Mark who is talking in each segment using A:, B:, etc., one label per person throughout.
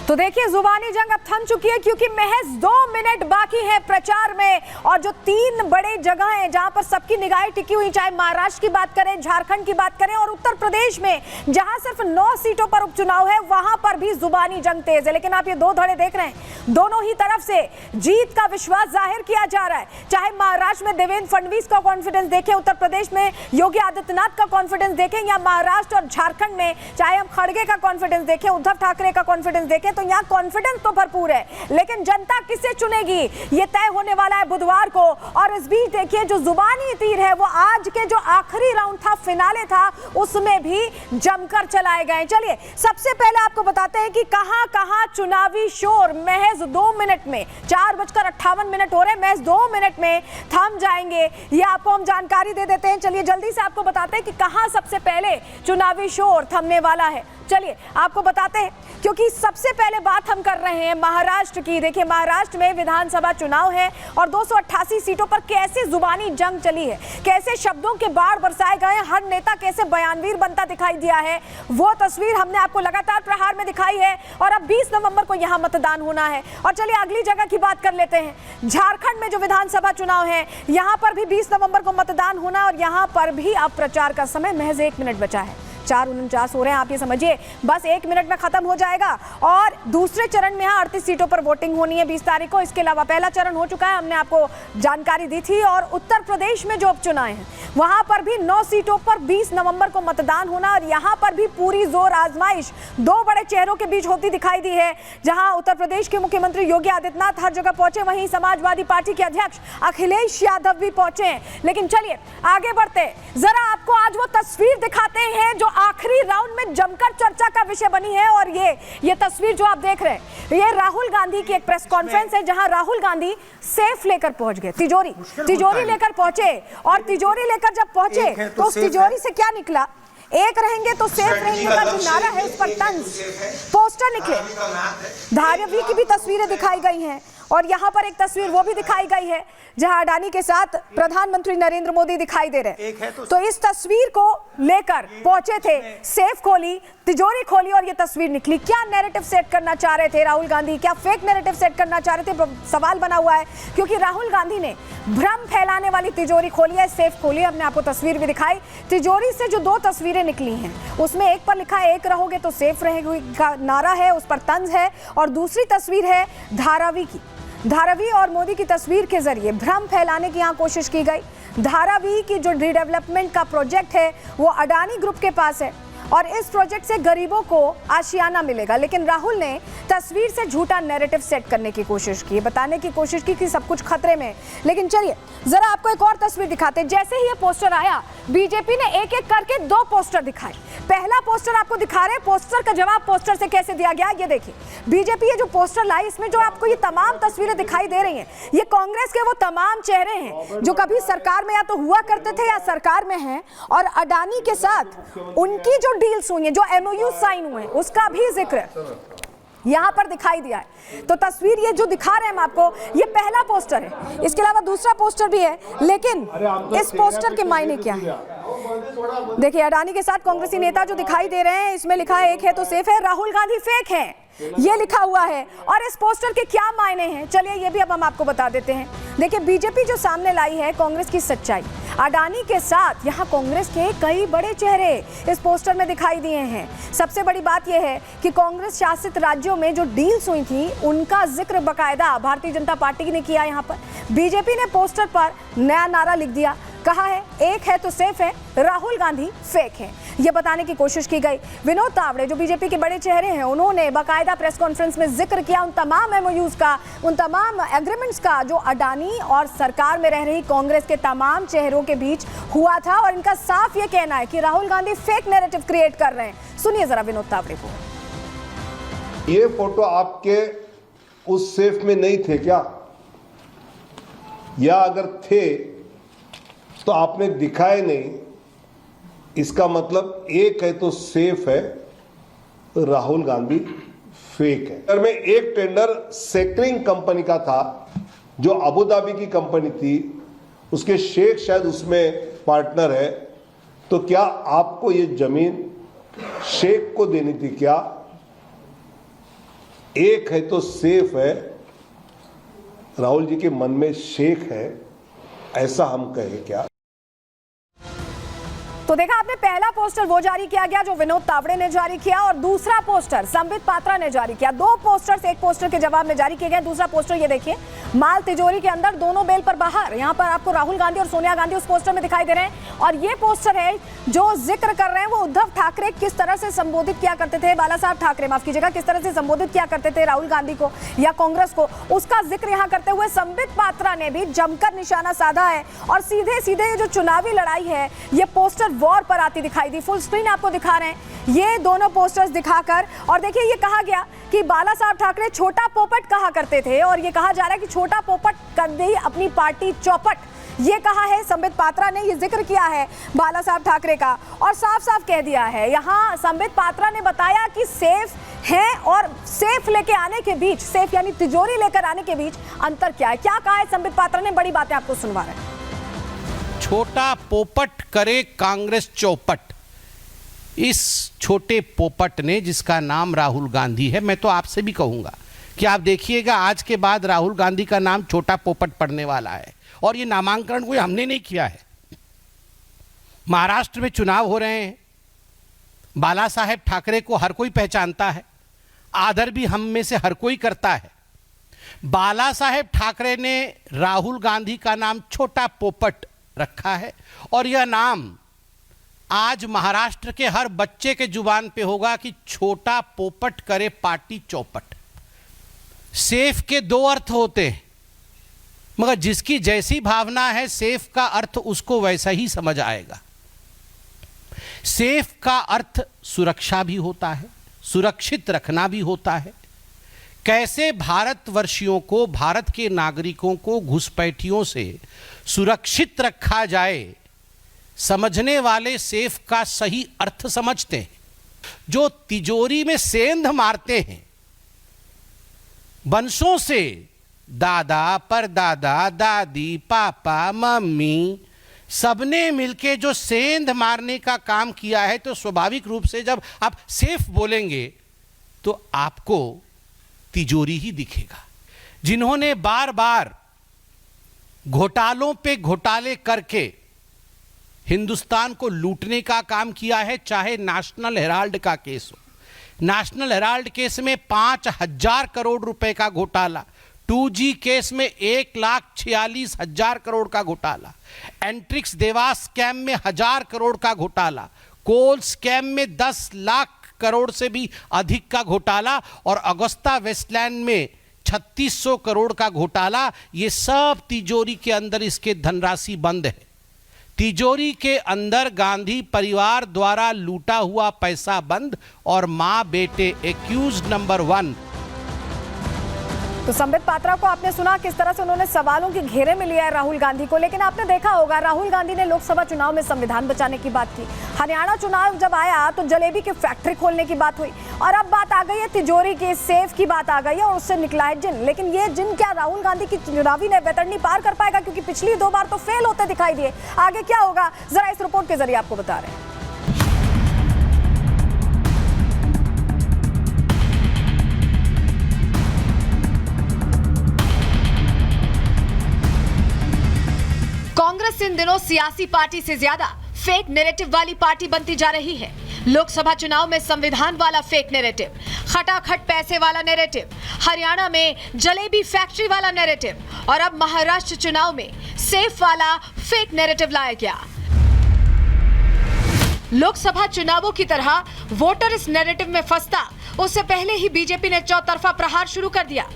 A: तो देखिए जुबानी जंग अब थम चुकी है क्योंकि महज 2 मिनट बाकी है प्रचार में। और जो 3 बड़े जगह हैं जहां पर सबकी निगाहें टिकी हुई, चाहे महाराष्ट्र की बात करें, झारखंड की बात करें और उत्तर प्रदेश में जहां सिर्फ 9 सीटों पर उपचुनाव है, वहां पर भी जुबानी जंग तेज है। लेकिन आप ये 2 धड़े देख रहे हैं, दोनों ही तरफ से जीत का विश्वास जाहिर किया जा रहा है। चाहे महाराष्ट्र में देवेंद्र फडणवीस का कॉन्फिडेंस देखें, उत्तर प्रदेश में योगी आदित्यनाथ का कॉन्फिडेंस देखें, या महाराष्ट्र और झारखंड में चाहे हम खड़गे का कॉन्फिडेंस देखें, उद्धव ठाकरे का कॉन्फिडेंस देखें, तो यहाँ कॉन्फिडेंस तो भरपूर है। लेकिन जनता किसे चुनेगी ये तय होने वाला है बुधवार को। और इस बीच देखिए जो जुबानी तीर है वो आज के जो आखिरी राउंड था, फिनाले था, उसमें भी जमकर चलाए गए। चलिए सबसे पहले आपको बताते हैं कि कहां कहां चुनावी शोर महज 2 मिनट में, 4:58 हो रहे, महज 2 मिनट में थम जाएंगे। ये आपको हम जानकारी दे देते हैं। चलिए जल्दी से आपको बताते हैं कि कहां सबसे पहले चुनावी शोर थमने वाला है। चलिए आपको बताते हैं, क्योंकि सबसे पहले बात हम कर रहे हैं महाराष्ट्र की। देखिए महाराष्ट्र में विधानसभा चुनाव है और 288 सीटों पर कैसे जुबानी जंग चली है, कैसे शब्दों के बाढ़ बरसाए गए, हर नेता कैसे बयानवीर बनता दिखाई दिया है, वो तस्वीर हमने आपको लगातार प्रहार में दिखाई है। और अब 20 नवंबर को यहाँ मतदान होना है। और चलिए अगली जगह की बात कर लेते हैं, झारखंड में जो विधानसभा चुनाव है, यहाँ पर भी 20 नवंबर को मतदान होना और यहाँ पर भी अब प्रचार का समय महज 1 मिनट बचा है। 4:49 हो रहे हैं, आप ये समझिए बस 1 मिनट में खत्म हो जाएगा। और दूसरे चरण में यहाँ 38 सीटों पर वोटिंग होनी है 20 तारीख को। इसके अलावा पहला चरण हो चुका है, हमने आपको जानकारी दी थी। और उत्तर प्रदेश में जो उपचुनाव हैं वहां पर भी 9 सीटों पर 20 नवंबर को मतदान होना और यहाँ पर भी पूरी जोर आजमाइश 2 बड़े चेहरों के बीच होती दिखाई दी है। जहां उत्तर प्रदेश के मुख्यमंत्री योगी आदित्यनाथ हर जगह पहुंचे, वहीं समाजवादी पार्टी के अध्यक्ष अखिलेश यादव भी पहुंचे। लेकिन चलिए आगे बढ़ते, जरा आपको आज वो तस्वीर दिखाते हैं जो आखिरी राउंड में जमकर चर्चा का विषय बनी है। और ये तस्वीर जो आप देख रहे हैं, ये राहुल गांधी की एक प्रेस कॉन्फ्रेंस है जहां राहुल गांधी सेफ लेकर पहुंच गए, तिजोरी लेकर पहुंचे। और तिजोरी लेकर जब पहुंचे तो उस तिजोरी से क्या निकला, एक रहेंगे तो सेफ रहेंगे का जो नारा है उस पर तंज पोस्टर निकले। धारावी की भी तस्वीरें दिखाई गई हैं और यहाँ पर एक तस्वीर वो भी दिखाई गई है जहां अडानी के साथ प्रधानमंत्री नरेंद्र मोदी दिखाई दे रहे हैं। तो इस तस्वीर को लेकर पहुंचे थे, सेफ खोली, तिजोरी खोली और ये तस्वीर निकली। क्या नैरेटिव सेट करना चाह रहे थे राहुल गांधी, क्या फेक नैरेटिव सेट करना चाह रहे थे, सवाल बना हुआ है। क्योंकि राहुल गांधी ने भ्रम फैलाने वाली तिजोरी खोली है, सेफ खोली है। हमने आपको तस्वीर भी दिखाई। तिजोरी से जो 2 तस्वीरें निकली हैं उसमें एक पर लिखा है एक रहोगे तो सेफ रहेगी का नारा है, उस पर तंज है। और दूसरी तस्वीर है धारावी की। धारावी और मोदी की तस्वीर के जरिए भ्रम फैलाने की यहाँ कोशिश की गई। धारावी की जो रीडेवलपमेंट का प्रोजेक्ट है वो अडानी ग्रुप के पास है और इस प्रोजेक्ट से गरीबों को आशियाना मिलेगा। लेकिन राहुल ने तस्वीर से झूठा नैरेटिव सेट करने की कोशिश की, बताने की कोशिश की कि सब कुछ खतरे में। लेकिन चलिए जरा आपको एक और तस्वीर दिखाते हैं। जैसे ही ये पोस्टर आया, बीजेपी ने एक एक करके 2 पोस्टर दिखाए। पहला पोस्टर आपको दिखा रहे हैं, पोस्टर का जवाब पोस्टर से कैसे दिया गया ये देखिए। बीजेपी ये जो पोस्टर लाई, इसमें जो आपको ये तमाम तस्वीरें दिखाई दे रही हैं, ये कांग्रेस के वो तमाम चेहरे हैं जो कभी सरकार में या तो हुआ करते थे या सरकार में हैं। और अडानी के साथ उनकी जो डील्स हुई हैं, जो MOU साइन हुए, उसका भी जिक्र यहां पर दिखाई दिया है। तो तस्वीर ये जो दिखा रहे हैं हम आपको, ये पहला पोस्टर है। इसके अलावा दूसरा पोस्टर भी है, लेकिन इस पोस्टर के मायने क्या है देखिए। अडानी के साथ कांग्रेसी नेता जो दिखाई दे रहे हैं, इसमें लिखा है एक है तो सेफ है, राहुल गांधी फेक है, ये लिखा हुआ है। और इस पोस्टर के क्या मायने हैं, चलिए ये भी अब हम आपको बता देते हैं। देखिए बीजेपी जो सामने लाई है कांग्रेस की सच्चाई, अडानी के साथ यहाँ कांग्रेस के कई बड़े चेहरे इस पोस्टर में दिखाई दिए हैं। सबसे बड़ी बात यह है कि कांग्रेस शासित राज्यों में जो डील्स हुई थी उनका जिक्र बकायदा भारतीय जनता पार्टी ने किया। यहाँ पर बीजेपी ने पोस्टर पर नया नारा लिख दिया, कहा है एक है तो सेफ है, राहुल गांधी फेक है, ये बताने की कोशिश की गई। विनोद तावड़े जो बीजेपी के बड़े चेहरे हैं, उन्होंने बाकायदा प्रेस कॉन्फ्रेंस में जिक्र किया उन तमाम MOUs का, उन तमाम एग्रीमेंट्स का जो अडानी और सरकार में रह रही कांग्रेस के तमाम चेहरों के बीच हुआ था। और इनका साफ ये कहना है कि Rahul Gandhi fake narrative create कर रहे हैं। सुनिए जरा विनोद तावड़े को।
B: ये फोटो आपके उस सेफ में नहीं थे क्या, या अगर थे तो आपने दिखाए नहीं, इसका मतलब एक है तो सेफ है, राहुल गांधी फेक है। अगर में एक टेंडर सेक्रिंग कंपनी का था जो अबू धाबी की कंपनी थी, उसके शेख शायद उसमें पार्टनर है, तो क्या आपको ये जमीन शेख को देनी थी क्या? एक है तो सेफ है, राहुल जी के मन में शेख है, ऐसा हम कहें क्या?
A: तो देखा आपने, पहला पोस्टर वो जारी किया गया जो विनोद तावड़े ने जारी किया और दूसरा पोस्टर संबित पात्रा ने जारी किया। दो पोस्टर्स एक पोस्टर के जवाब में जारी किए गए। दूसरा पोस्टर ये देखिए, माल तिजोरी के अंदर दोनों बेल पर बाहर। यहाँ पर आपको राहुल गांधी और सोनिया गांधी उस पोस्टर में दिखाई दे रहे हैं और ये पोस्टर है जो जिक्र कर रहे हैं वो उद्धव ठाकरे किस तरह से संबोधित किया करते थे, बाला साहब ठाकरे माफ कीजिएगा, किस तरह से संबोधित किया करते थे राहुल गांधी को या कांग्रेस को, उसका जिक्र यहाँ करते हुए संबित पात्रा ने भी जमकर निशाना साधा है और सीधे सीधे ये जो चुनावी लड़ाई है ये पोस्टर वॉर पर आती दिखाई दी। फुल स्क्रीन आपको दिखा रहे हैं ये दोनों पोस्टर्स दिखाकर, और देखिए ये कहा गया कि बाला साहब ठाकरे छोटा पोपट कहा करते थे और ये कहा जा रहा है कि छोटा पोपट कर दी अपनी पार्टी चौपट। ये कहा है संबित पात्रा ने, ये जिक्र किया है बाला साहब ठाकरे का और साफ साफ कह दिया है। यहाँ संबित पात्रा ने बताया कि सेफ है और सेफ लेके आने के बीच, सेफ यानी तिजोरी लेकर आने के बीच अंतर क्या है। क्या कहा है संबित पात्रा ने, बड़ी बातें आपको सुनवा रहे हैं।
C: छोटा पोपट करे कांग्रेस चौपट। इस छोटे पोपट ने, जिसका नाम राहुल गांधी है, मैं तो आपसे भी कहूंगा कि आप देखिएगा आज के बाद राहुल गांधी का नाम छोटा पोपट पड़ने वाला है। और ये नामांकन कोई हमने नहीं किया है। महाराष्ट्र में चुनाव हो रहे हैं, बाला साहेब ठाकरे को हर कोई पहचानता है, आदर भी हम में से हर कोई करता है। बाला साहेब ठाकरे ने राहुल गांधी का नाम छोटा पोपट रखा है और यह नाम आज महाराष्ट्र के हर बच्चे के जुबान पे होगा कि छोटा पोपट करे पार्टी चौपट। सेफ के दो अर्थ होते हैं, मगर जिसकी जैसी भावना है सेफ का अर्थ उसको वैसा ही समझ आएगा। सेफ का अर्थ सुरक्षा भी होता है, सुरक्षित रखना भी होता है। कैसे भारतवर्षियों को, भारत के नागरिकों को घुसपैठियों से सुरक्षित रखा जाए, समझने वाले सेफ का सही अर्थ समझते हैं। जो तिजोरी में सेंध मारते हैं, वंशों से दादा, परदादा, दादी, पापा, मम्मी सबने मिलके जो सेंध मारने का काम किया है, तो स्वाभाविक रूप से जब आप सेफ बोलेंगे तो आपको तिजोरी ही दिखेगा। जिन्होंने बार बार घोटालों पे घोटाले करके हिंदुस्तान को लूटने का काम किया है, चाहे नेशनल हेराल्ड का केस हो। नेशनल हेराल्ड केस में 5,000 करोड़ रुपए का घोटाला, 2G केस में 1,46,000 करोड़ का घोटाला, एंट्रिक्स देवास स्कैम में 1,000 करोड़ का घोटाला, कोल स्कैम में 10 लाख करोड़ से भी अधिक का घोटाला और अगस्ता वेस्टलैंड में 3,600 करोड़ का घोटाला। ये सब तिजोरी के अंदर इसके धनराशि बंद है। तिजोरी के अंदर गांधी परिवार द्वारा लूटा हुआ पैसा बंद और मां बेटे एक्यूज्ड नंबर 1।
A: तो संबित पात्रा को आपने सुना किस तरह से उन्होंने सवालों के घेरे में लिया है राहुल गांधी को, लेकिन आपने देखा होगा राहुल गांधी ने लोकसभा चुनाव में संविधान बचाने की बात की। हरियाणा चुनाव जब आया तो जलेबी की फैक्ट्री खोलने की बात हुई और अब बात आ गई है तिजोरी की, सेफ की बात आ गई है और उससे निकला है जिन। लेकिन ये जिन क्या राहुल गांधी की चुनावी ने वैतरणी पार कर पाएगा, क्योंकि पिछली 2 बार तो फेल होते दिखाई दिए। आगे क्या होगा जरा इस रिपोर्ट के जरिए आपको बता रहे हैं।
D: कांग्रेस इन दिनों सियासी पार्टी से ज्यादा फेक नैरेटिव वाली पार्टी बनती जा रही है। लोकसभा चुनाव में संविधान वाला फेक नैरेटिव, खटाखट पैसे वाला नैरेटिव, हरियाणा में जलेबी फैक्ट्री वाला नैरेटिव और अब महाराष्ट्र चुनाव में सेफ वाला फेक नैरेटिव लाया गया। लोकसभा चुनावों की तरह वोटर इस नैरेटिव में फंसता उससे पहले ही बीजेपी ने चौतरफा प्रहार शुरू कर दिया।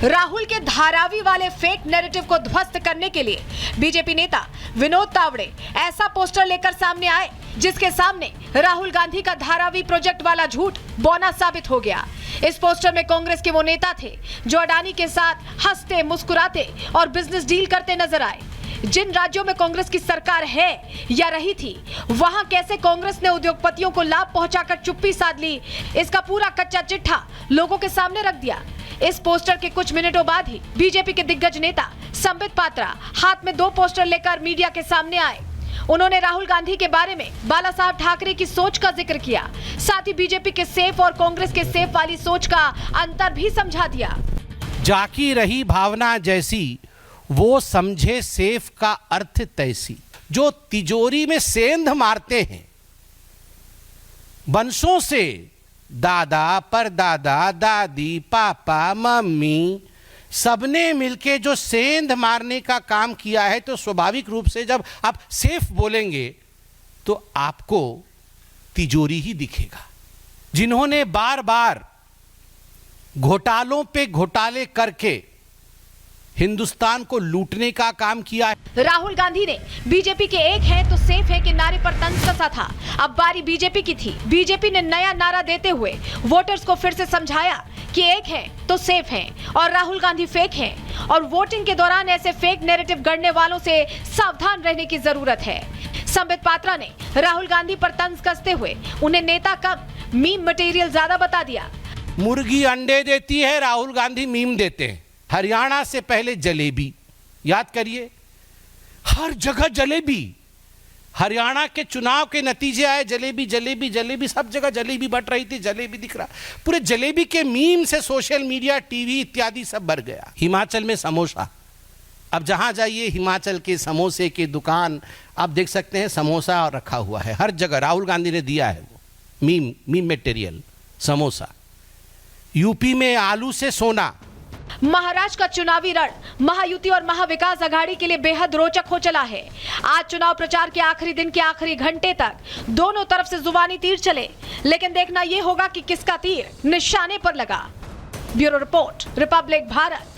D: राहुल के धारावी वाले फेक नैरेटिव को ध्वस्त करने के लिए बीजेपी नेता विनोद तावड़े ऐसा पोस्टर लेकर सामने आए जिसके सामने राहुल गांधी का धारावी प्रोजेक्ट वाला झूठ बौना साबित हो गया। इस पोस्टर में कांग्रेस के वो नेता थे जो अडानी के साथ हंसते मुस्कुराते और बिजनेस डील करते नजर आए। जिन राज्यों में कांग्रेस की सरकार है या रही थी, वहां कैसे कांग्रेस ने उद्योगपतियों को लाभ पहुंचाकर चुप्पी साध ली, इसका पूरा कच्चा चिट्ठा लोगों के सामने रख दिया। इस पोस्टर के कुछ मिनटों बाद ही बीजेपी के दिग्गज नेता संबित पात्रा हाथ में 2 पोस्टर लेकर मीडिया के सामने आए। उन्होंने राहुल गांधी के बारे में बाला साहब ठाकरे की सोच का जिक्र किया। साथ ही बीजेपी के सेफ और कांग्रेस के सेफ वाली सोच का अंतर भी समझा दिया।
C: जाकी रही भावना जैसी, वो समझे सेफ का अर्थ तैसी। जो तिजोरी में सेंध मारते हैं वंशों से, दादा परदादा दादी पापा मम्मी सबने मिलके जो सेंध मारने का काम किया है, तो स्वाभाविक रूप से जब आप सेफ बोलेंगे तो आपको तिजोरी ही दिखेगा। जिन्होंने बार बार घोटालों पे घोटाले करके हिंदुस्तान को लूटने का काम किया है।
D: राहुल गांधी ने बीजेपी के एक है तो सेफ है के नारे पर तंज कसा था। अब बारी बीजेपी की थी। बीजेपी ने नया नारा देते हुए वोटर्स को फिर से समझाया कि एक है तो सेफ है और राहुल गांधी फेक है, और वोटिंग के दौरान ऐसे फेक नैरेटिव गढ़ने वालों से सावधान रहने की जरूरत है। संबित पात्रा ने राहुल गांधी पर तंज कसते हुए उन्हें नेता कम, मीम मटेरियल ज्यादा बता दिया।
C: मुर्गी अंडे देती है, राहुल गांधी मीम देते हैं। हरियाणा से पहले जलेबी, याद करिए, हर जगह जलेबी। हरियाणा के चुनाव के नतीजे आए, जलेबी जलेबी जलेबी, सब जगह जलेबी बट रही थी, जलेबी दिख रहा। पूरे जलेबी के मीम से सोशल मीडिया, टीवी इत्यादि सब भर गया। हिमाचल में समोसा, अब जहां जाइए हिमाचल के समोसे की दुकान आप देख सकते हैं, समोसा रखा हुआ है हर जगह। राहुल गांधी ने दिया है वो मीम मटेरियल, समोसा। यूपी में आलू से सोना।
D: महाराष्ट्र का चुनावी रण महायुति और महाविकास आघाड़ी के लिए बेहद रोचक हो चला है। आज चुनाव प्रचार के आखिरी दिन के आखिरी घंटे तक दोनों तरफ से जुबानी तीर चले, लेकिन देखना यह होगा कि किसका तीर निशाने पर लगा। Bureau report, Republic Bharat.